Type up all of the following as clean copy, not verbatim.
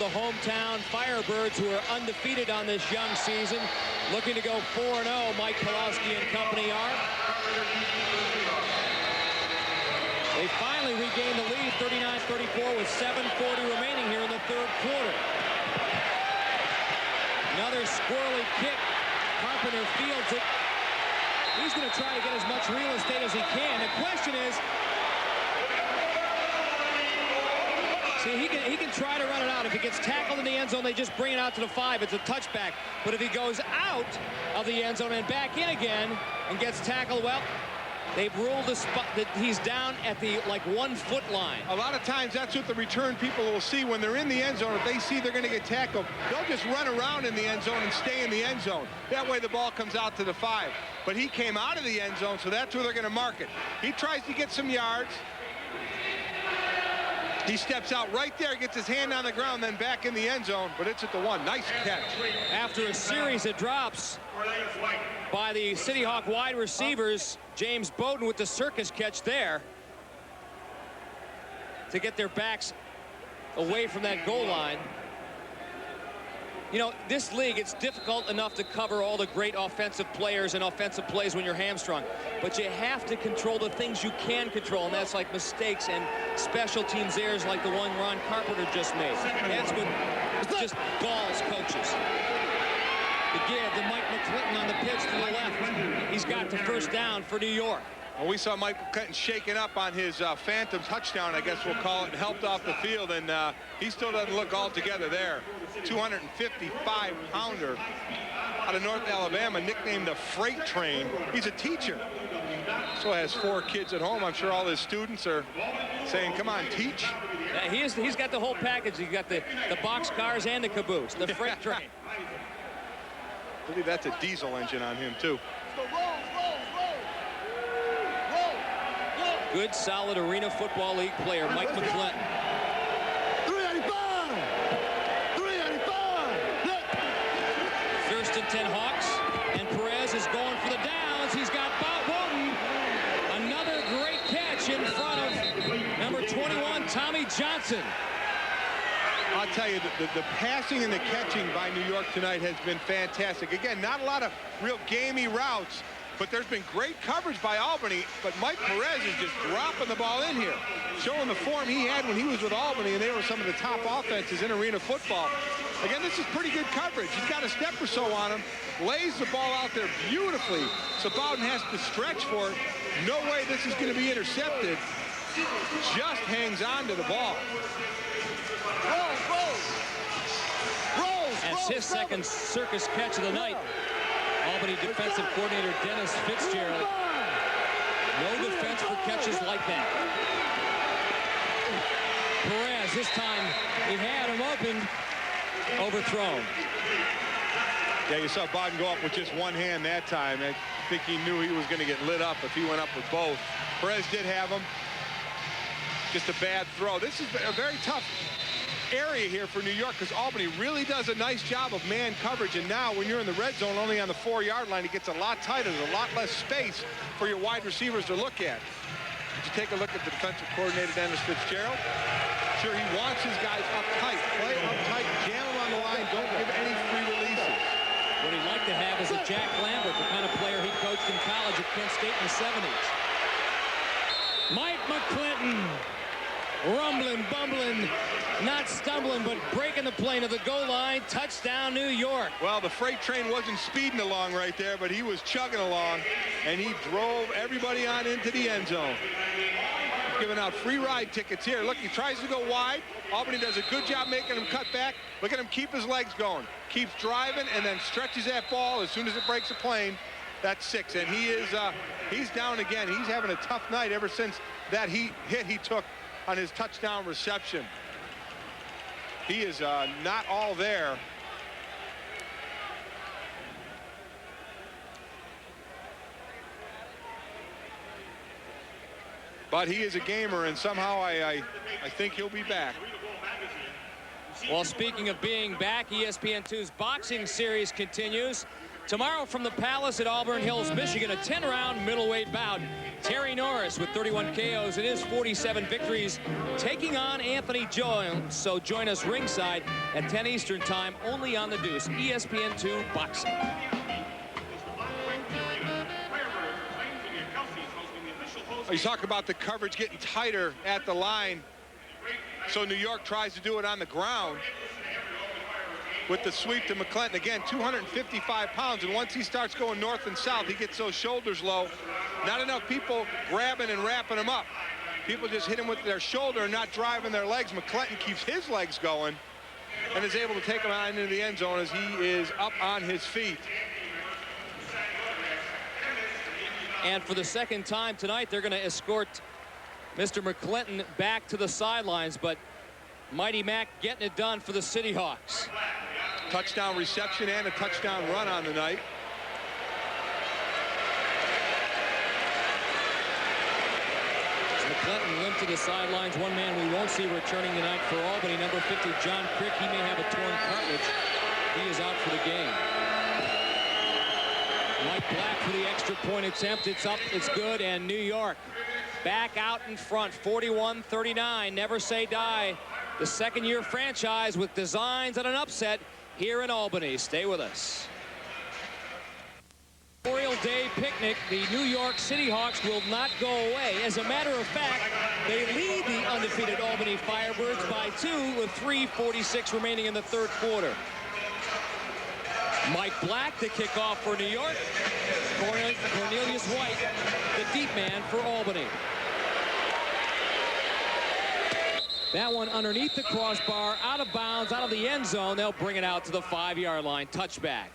The hometown Firebirds, who are undefeated on this young season, looking to go 4-0. Mike Pawlowski and company are. They finally regained the lead, 39-34, with 7:40 remaining here in the third quarter. Another squirrely kick. Carpenter fields it. He's going to try to get as much real estate as he can. The question is, see, he can try to run it out. If he gets tackled in the end zone, they just bring it out to the 5. It's a touchback. But if he goes out of the end zone and back in again and gets tackled, well, they've ruled the spot that he's down at the 1 foot line. A lot of times that's what the return people will see when they're in the end zone. If they see they're going to get tackled, they'll just run around in the end zone and stay in the end zone. That way the ball comes out to the 5. But he came out of the end zone, so that's where they're going to mark it. He tries to get some yards. He steps out right there, gets his hand on the ground, then back in the end zone, but it's at the 1. Nice catch. After a series of drops by the City Hawk wide receivers, James Bowden with the circus catch there to get their backs away from that goal line. You know, this league, it's difficult enough to cover all the great offensive players and offensive plays when you're hamstrung. But you have to control the things you can control, and that's like mistakes and special teams errors like the one Ron Carpenter just made. That's what just galls coaches. The give to Mike McClinton on the pitch to the left. He's got the first down for New York. Well, we saw Mike McClinton shaking up on his phantom touchdown, I guess we'll call it, and helped off the field, and he still doesn't look all together there. 255-pounder out of North Alabama, nicknamed the Freight Train. He's a teacher. So has 4 kids at home. I'm sure all his students are saying, come on, teach. Yeah, he's got the whole package. He's got the box cars and the caboose, the Freight Train. I believe that's a diesel engine on him, too. Good, solid Arena Football League player, Mike McClinton. 385! 385! First and 10 Hawks, and Perez is going for the downs. He's got Bob Bowden. Another great catch in front of number 21, Tommy Johnson. I'll tell you, the passing and the catching by New York tonight has been fantastic. Again, not a lot of real gamey routes, but there's been great coverage by Albany, but Mike Perez is just dropping the ball in here, showing the form he had when he was with Albany, and they were some of the top offenses in Arena Football. Again, this is pretty good coverage. He's got a step or so on him, lays the ball out there beautifully, so Bowden has to stretch for it. No way this is going to be intercepted. Just hangs on to the ball. That's his second circus catch of the night. Albany defensive coordinator Dennis Fitzgerald. No defense for catches like that. Perez, this time he had him open, overthrown. Yeah, you saw Bowden go up with just one hand that time. I think he knew he was going to get lit up if he went up with both. Perez did have him. Just a bad throw. This is a very tough area here for New York because Albany really does a nice job of man coverage, and now when you're in the red zone only on the 4-yard line, it gets a lot tighter. There's a lot less space for your wide receivers to look at. Did you take a look at the defensive coordinator Dennis Fitzgerald? Sure, he wants his guys up tight. Play up tight, jam them on the line, don't give any free releases. What he'd like to have is a Jack Lambert, the kind of player he coached in college at Kent State in the 70s. Mike McClinton, rumbling, bumbling, not stumbling, but breaking the plane of the goal line. Touchdown, New York. Well, the freight train wasn't speeding along right there, but he was chugging along, and he drove everybody on into the end zone. Giving out free ride tickets here. Look, he tries to go wide. Albany does a good job making him cut back. Look at him keep his legs going. Keeps driving and then stretches that ball as soon as it breaks a plane. That's 6, and he is he's down again. He's having a tough night ever since that hit he took on his touchdown reception. He is not all there. But he is a gamer, and somehow I think he'll be back. Well, speaking of being back, ESPN2's boxing series continues. Tomorrow from the Palace at Auburn Hills, Michigan, a 10-round middleweight bout. Terry Norris with 31 KOs and his 47 victories taking on Anthony Jones. So join us ringside at 10 Eastern time, only on the Deuce, ESPN2 Boxing. You talk about the coverage getting tighter at the line. So New York tries to do it on the ground with the sweep to McClinton. Again, 255 pounds, and once he starts going north and south, he gets those shoulders low. Not enough people grabbing and wrapping him up. People just hit him with their shoulder and not driving their legs. McClinton keeps his legs going and is able to take him out into the end zone as he is up on his feet. And for the second time tonight, they're going to escort Mr. McClinton back to the sidelines, but Mighty Mac getting it done for the City Hawks. Touchdown reception and a touchdown run on the night. McClinton limped to the sidelines. One man we won't see returning tonight for Albany, number 50, John Crick. He may have a torn cartilage. He is out for the game. Mike Black for the extra point attempt. It's up, it's good, and New York back out in front, 41-39. Never say die. The second-year franchise with designs on an upset here in Albany. Stay with us. Memorial Day picnic. The New York City Hawks will not go away. As a matter of fact, they lead the undefeated Albany Firebirds by 2 with 3:46 remaining in the third quarter. Mike Black, the kickoff for New York. Cornelius White, the deep man for Albany. That one underneath the crossbar, out of bounds, out of the end zone. They'll bring it out to the 5-yard line. Touchback.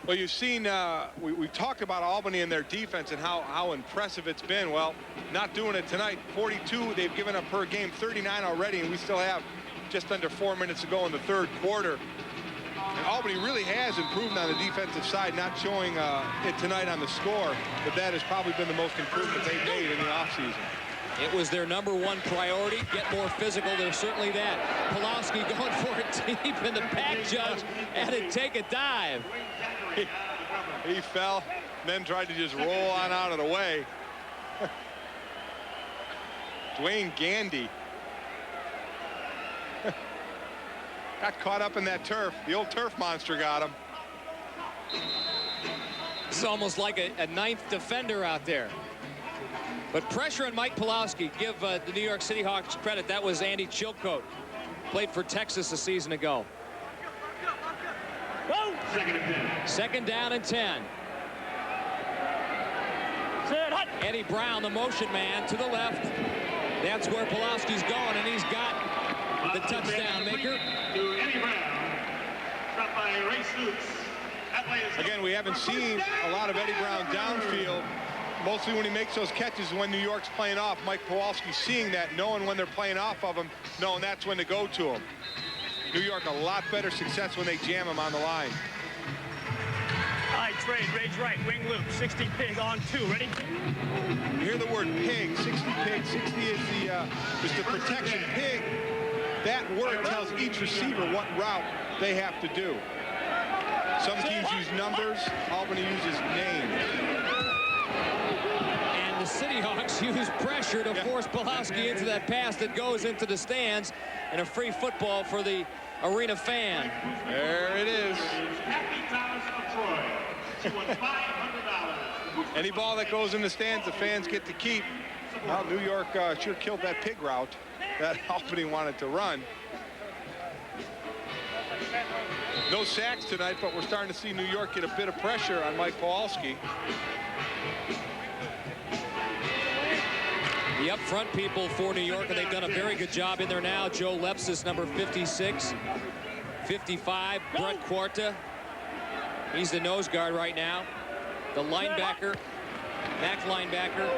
Well, you've seen, we talked about Albany and their defense and how impressive it's been. Well, not doing it tonight. 42 they've given up per game, 39 already, and we still have just under 4 minutes to go in the third quarter. And Albany really has improved on the defensive side, not showing it tonight on the score, but that has probably been the most improvement they've made in the offseason. It was their #1 priority. Get more physical. There's certainly that. Pulowski going for it deep, and the pack judge had to take a dive. He fell, then tried to just roll on out of the way. Dwayne Gandy got caught up in that turf. The old turf monster got him. It's almost like a ninth defender out there. But pressure on Mike Pulowski. Give the New York City Hawks credit. That was Andy Chilcote. Played for Texas a season ago. Second down and 10. Eddie Brown, the motion man, to the left. That's where Pulowski's going, and he's got the touchdown maker. Again, we haven't seen a lot of Eddie Brown downfield. Mostly when he makes those catches when New York's playing off. Mike Pulowski seeing that, knowing when they're playing off of him, knowing that's when to go to him. New York a lot better success when they jam him on the line. All right, trade, rage right, wing loop, 60 pig on 2, ready? You hear the word pig, 60 pig, 60 is the protection. Pig, that word tells each receiver what route they have to do. Some teams use numbers, Albany uses names. And the City Hawks use pressure to force Pulowski into that pass that goes into the stands, and a free football for the arena fan. There it is. Any ball that goes in the stands, the fans get to keep. Well, New York sure killed that pig route that Albany wanted to run. No sacks tonight, but we're starting to see New York get a bit of pressure on Mike Pulowski. The up front people for New York, and they've done a very good job in there now. Joe Lepsis, number 56. 55, Brett Quarta. He's the nose guard right now. The linebacker, back linebacker,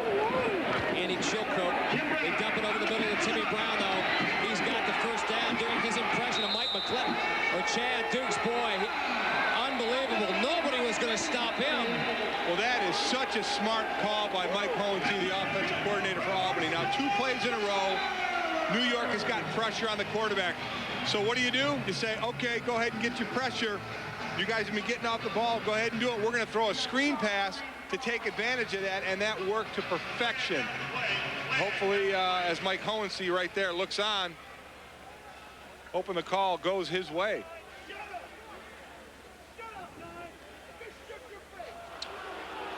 Andy Chilcote. They dump it over the middle to Timmy Brown, though. He's got the first down doing his impression of Mike McClinton, or Chad Dukes. Boy, unbelievable. Nobody was going to stop him. Well, that is such a smart call by Mike Hohensee, the offensive coordinator for Albany. Now, 2 plays in a row. New York has gotten pressure on the quarterback. So what do? You say, okay, go ahead and get your pressure. You guys have been getting off the ball. Go ahead and do it. We're going to throw a screen pass to take advantage of that, and that worked to perfection. Hopefully, as Mike Hohensee right there looks on, hoping the call goes his way.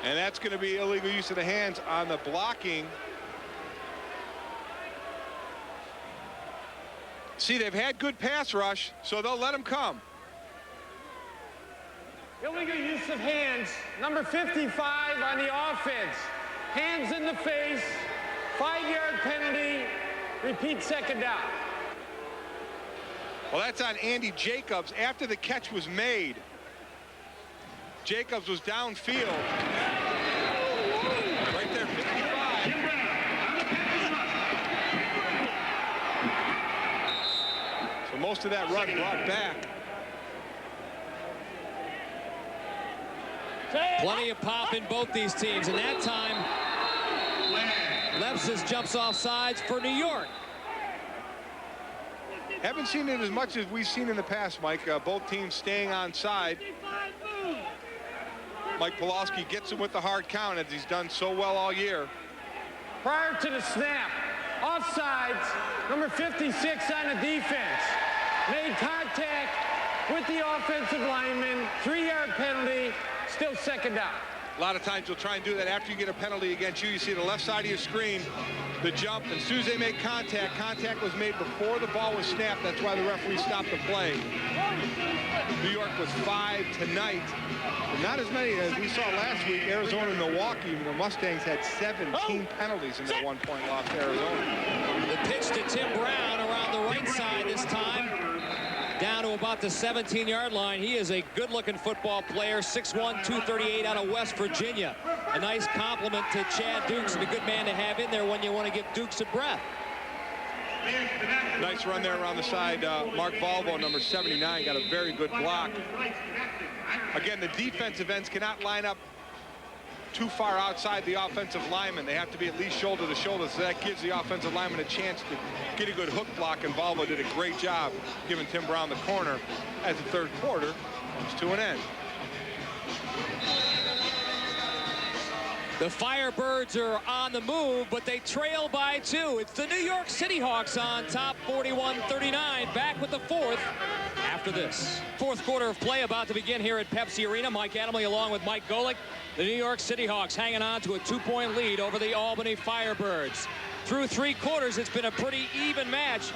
And that's going to be illegal use of the hands on the blocking. See, they've had good pass rush, so they'll let them come. Illegal use of hands, number 55 on the offense. Hands in the face, 5-yard penalty, repeat second down. Well, that's on Andy Jacobs after the catch was made. Jacobs was downfield. Right there, 55. So most of that run brought back. Plenty of pop in both these teams, and that time Lepsis jumps off sides for New York. Haven't seen it as much as we've seen in the past, Mike. Both teams staying on side. Mike Pawlowski gets him with the hard count, as he's done so well all year. Prior to the snap, offsides, number 56 on the defense. Made contact with the offensive lineman, 3-yard penalty, still second down. A lot of times you'll try and do that after you get a penalty against you. You see the left side of your screen, the jump, and as soon as they make contact, contact was made before the ball was snapped. That's why the referee stopped the play. New York was 5 tonight. But not as many as we saw last week. Arizona and Milwaukee, the Mustangs had 17 penalties in that one-point loss to Arizona. The pitch to Tim Brown around the right side this time. Down to about the 17-yard line. He is a good-looking football player, 6'1", 238 out of West Virginia. A nice compliment to Chad Dukes, and a good man to have in there when you want to give Dukes a breath. Nice run there around the side. Mark Volvo, number 79, got a very good block. Again, the defensive ends cannot line up too far outside the offensive lineman. They have to be at least shoulder to shoulder, so that gives the offensive lineman a chance to get a good hook block, and Volvo did a great job giving Tim Brown the corner as the third quarter comes to an end. The Firebirds are on the move, but they trail by 2. It's the New York City Hawks on top, 41-39. Back with the fourth after this. Fourth quarter of play about to begin here at Pepsi Arena. Mike Adamle along with Mike Golick. The New York City Hawks hanging on to a 2-point lead over the Albany Firebirds. Through 3 quarters, it's been a pretty even match.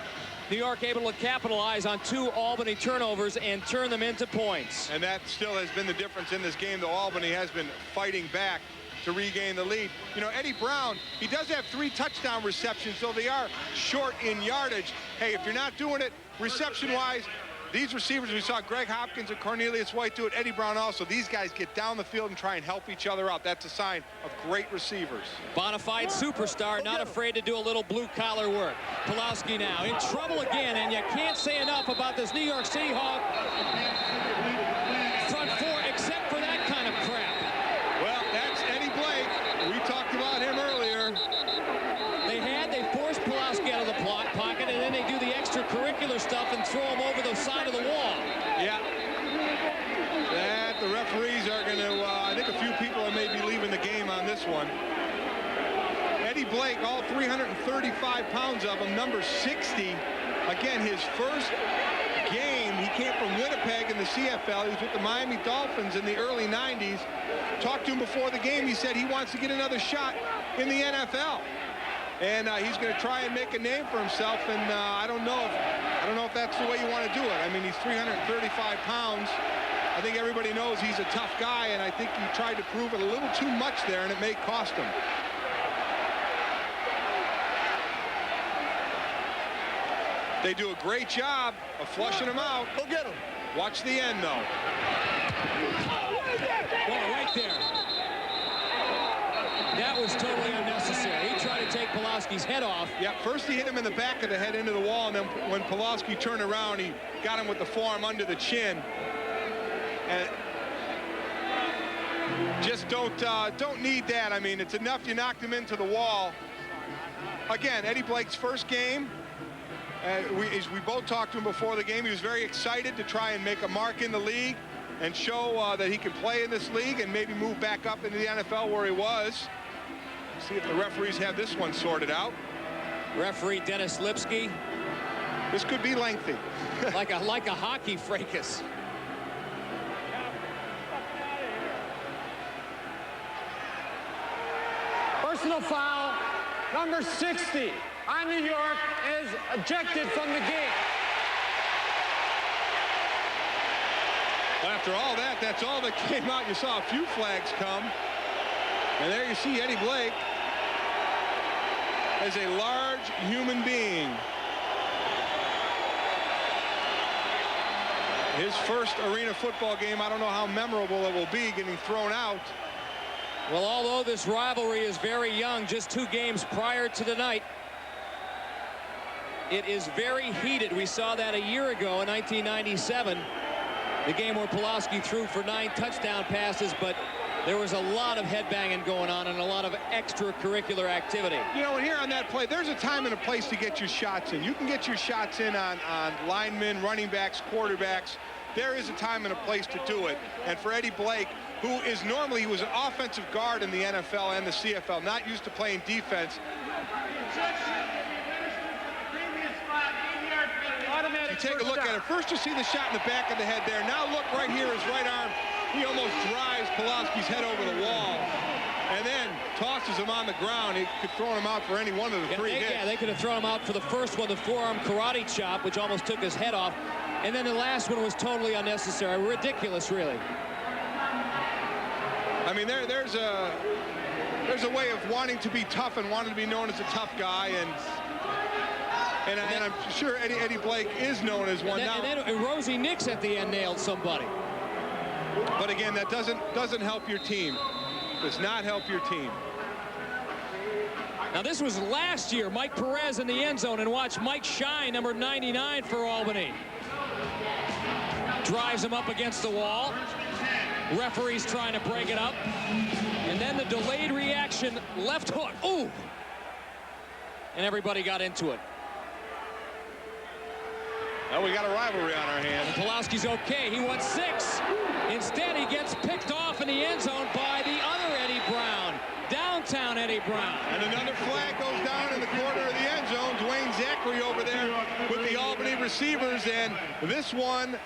New York able to capitalize on 2 Albany turnovers and turn them into points. And that still has been the difference in this game, though Albany has been fighting back to regain the lead. You know, Eddie Brown, he does have 3 touchdown receptions, so they are short in yardage. Hey, if you're not doing it reception-wise, these receivers, we saw Greg Hopkins and Cornelius White do it, Eddie Brown also. These guys get down the field and try and help each other out. That's a sign of great receivers. Bonafide superstar, not afraid to do a little blue-collar work. Pawlowski now in trouble again, and you can't say enough about this New York City Hawk front 4, except for that kind of crap. Well, that's Eddie Blake. We talked about him earlier. They forced Pawlowski out of the pocket, and then they do the extracurricular stuff and throw him over the side of the wall. Yeah. That the referees are going to, I think a few people are maybe leaving the game on this one. Eddie Blake, all 335 pounds of him, number 60. Again, his first game, he came from Winnipeg in the CFL. He was with the Miami Dolphins in the early 90s. Talked to him before the game. He said he wants to get another shot in the NFL. And he's going to try and make a name for himself. And I don't know if that's the way you want to do it. I mean, he's 335 pounds. I think everybody knows he's a tough guy, and I think he tried to prove it a little too much there, and it may cost him. They do a great job of flushing him out. Go get him. Watch the end, though. Well, right there. That was totally unnecessary. He tried to take Pawlowski's head off. Yeah, first he hit him in the back of the head into the wall, and then when Pawlowski turned around, he got him with the forearm under the chin. And just don't need that. I mean, it's enough you knocked him into the wall. Again, Eddie Blake's first game. as we both talked to him before the game, he was very excited to try and make a mark in the league and show that he can play in this league and maybe move back up into the NFL where he was. See if the referees have this one sorted out. Referee Dennis Lipsky. This could be lengthy. like a hockey fracas. Personal foul, number 60 on New York, is ejected from the game. After all that, that's all that came out. You saw a few flags come. And there you see Eddie Blake as a large human being. His first arena football game, I don't know how memorable it will be, getting thrown out. Well, although this rivalry is very young, just 2 games prior to tonight, it is very heated. We saw that a year ago in 1997, the game where Pulaski threw for 9 touchdown passes, but there was a lot of headbanging going on and a lot of extracurricular activity. You know, and here on that play, there's a time and a place to get your shots in. You can get your shots in on linemen, running backs, quarterbacks. There is a time and a place to do it. And for Eddie Blake, who is normally, he was an offensive guard in the NFL and the CFL, not used to playing defense. You take a look at it. First you see the shot in the back of the head there. Now look right here, his right arm. He almost drives Pulaski's head over the wall and then tosses him on the ground. He could throw him out for any one of the 3 hits. Yeah, they could have thrown him out for the first one, the forearm karate chop, which almost took his head off. And then the last one was totally unnecessary. Ridiculous, really. I mean, there's a way of wanting to be tough and wanting to be known as a tough guy, and I'm sure Eddie Blake is known as one now. And then Rosie Nix at the end nailed somebody. But again, that doesn't help your team. Does not help your team. Now this was last year. Mike Perez in the end zone, and watch Mike Shine, number 99 for Albany. Drives him up against the wall. Referee's trying to break it up. And then the delayed reaction left hook. Ooh! And everybody got into it. Well, we got a rivalry on our hands. And Pulaski's okay. He wants 6. Instead, he gets picked off in the end zone by the other Eddie Brown. Downtown Eddie Brown. And another flag goes down in the corner of the end zone. Dwayne Zachary over there with the Albany receivers. And this one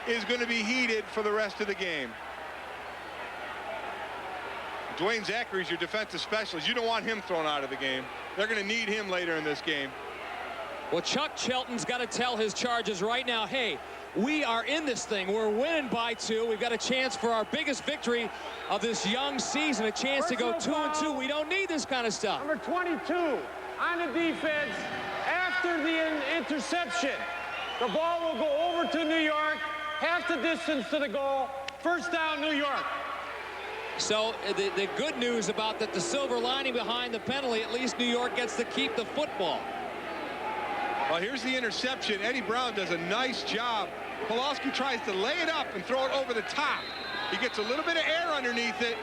is going to be heated for the rest of the game. Dwayne Zachary's your defensive specialist. You don't want him thrown out of the game. They're going to need him later in this game. Well, Chuck Shelton's got to tell his Chargers right now, hey, we are in this thing. We're winning by 2. We've got a chance for our biggest victory of this young season, a chance to go 2-2. We don't need this kind of stuff. Number 22 on the defense after the interception. The ball will go over to New York, half the distance to the goal. First down, New York. So the good news about that, the silver lining behind the penalty, at least New York gets to keep the football. Well, here's the interception. Eddie Brown does a nice job. Pulaski tries to lay it up and throw it over the top. He gets a little bit of air underneath it.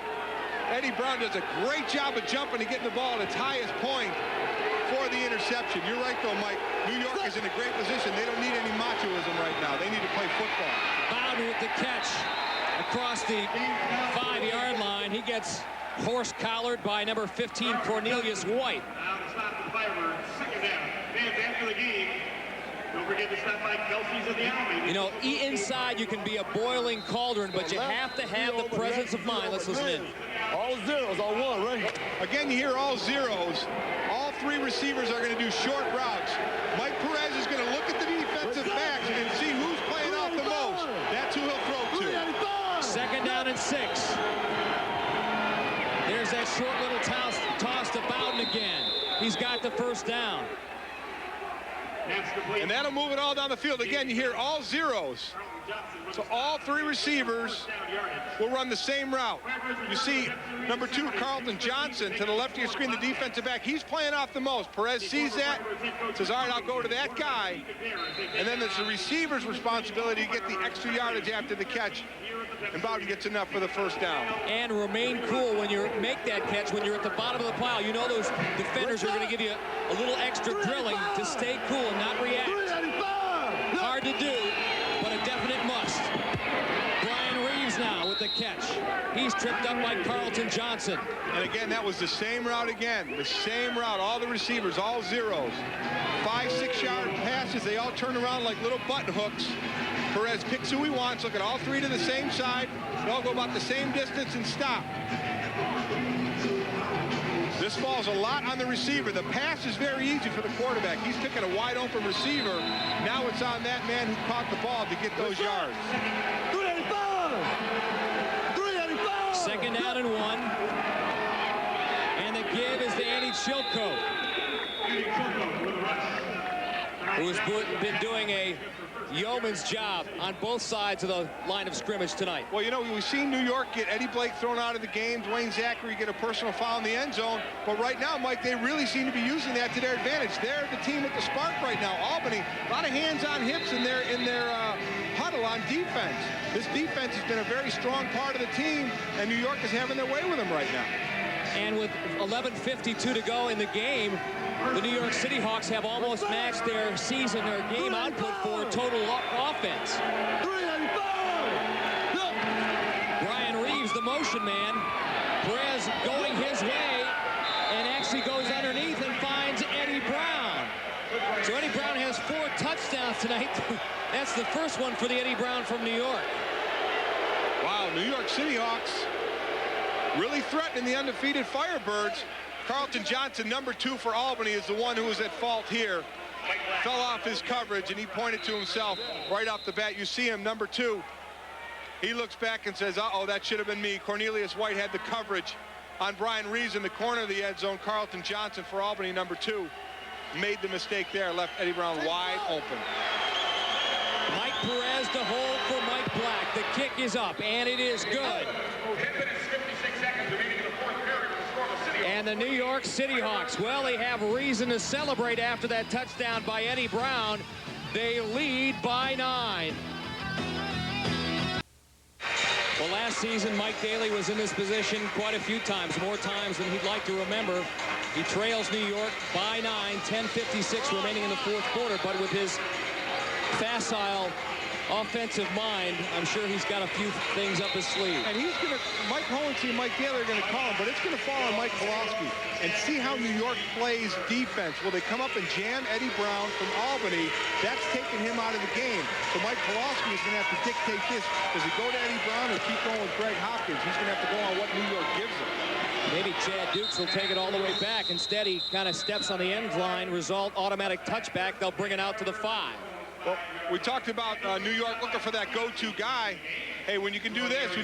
Eddie Brown does a great job of jumping and getting the ball at its highest point for the interception. You're right, though, Mike. New York is in a great position. They don't need any machoism right now. They need to play football. Bowden with the catch across the 5-yard line. He gets horse-collared by number 15, Cornelius White. Now to stop the Firebirds. Second down. Fans after the game. Don't forget to stop by Kelsey's of the Albany. You know, inside you can be a boiling cauldron, but you have to have the presence of mind. Let's listen in. All zeros on one, right? Again, you hear all zeros. All 3 receivers are going to do short routes. Mike Perez is going to look at the defensive backs and see who's playing off the most. That's who he'll throw to. Second down and 6. There's that short little toss to Bowden again. He's got the first down. And that'll move it all down the field. Again, you hear all zeros. So all 3 receivers will run the same route. You see number 2, Carlton Johnson, to the left of your screen, the defensive back. He's playing off the most. Perez sees that, says, all right, I'll go to that guy. And then it's the receiver's responsibility to get the extra yardage after the catch. And Bowden gets enough for the first down. And remain cool when you make that catch, when you're at the bottom of the pile. You know those defenders are going to give you a a little extra drilling to stay cool and not react. Hard to do, but a definite must. Brian Reeves now with the catch. He's tripped up by Carlton Johnson. And again, that was the same route again. The same route. All the receivers, all zeros. 5-6 yard passes. They all turn around like little button hooks. Perez picks who he wants. Look at all three to the same side. They all go about the same distance and stop. This falls a lot on the receiver. The pass is very easy for the quarterback. He's picking a wide open receiver. Now it's on that man who caught the ball to get those yards. 2nd down and 1. And the give is to Andy Chilcote, who's been doing a yeoman's job on both sides of the line of scrimmage tonight. Well, you know, we've seen New York get Eddie Blake thrown out of the game, Dwayne Zachary get a personal foul in the end zone, but right now, Mike, they really seem to be using that to their advantage. They're the team with the spark right now. Albany, a lot of hands on hips in their huddle on defense. This defense has been a very strong part of the team, and New York is having their way with them right now. And with 11:52 to go in the game, the New York City Hawks have almost matched their season or game output for total offense. Brian Reeves, the motion man. Perez going his way and actually goes underneath and finds Eddie Brown. So Eddie Brown has 4 touchdowns tonight. That's the first one for the Eddie Brown from New York. Wow, New York City Hawks really threatening the undefeated Firebirds. Carlton Johnson, number 2 for Albany, is the one who was at fault here. Fell off his coverage, and he pointed to himself right off the bat. You see him, number 2. He looks back and says, uh-oh, that should have been me. Cornelius White had the coverage on Brian Reeves in the corner of the end zone. Carlton Johnson for Albany, number 2, made the mistake there, left Eddie Brown wide open. Mike Perez to hold for Mike Black. The kick is up, and it is good. And the New York City Hawks, well, they have reason to celebrate after that touchdown by Eddie Brown. They lead by 9. Well, last season, Mike Daly was in this position quite a few times, more times than he'd like to remember. He trails New York by 9, 10:56 remaining in the 4th quarter, but with his facile offensive mind, I'm sure he's got a few things up his sleeve. And he's going to, Mike Hohensee and Mike Daly are going to call him, but it's going to fall on Mike Pulaski. And see how New York plays defense. Will they come up and jam Eddie Brown from Albany? That's taking him out of the game. So Mike Pulaski is going to have to dictate this. Does he go to Eddie Brown or keep going with Greg Hopkins? He's going to have to go on what New York gives him. Maybe Chad Dukes will take it all the way back. Instead, he kind of steps on the end line. Result, automatic touchback. They'll bring it out to the 5. Well, we talked about New York looking for that go-to guy. Hey, when you can do this, when you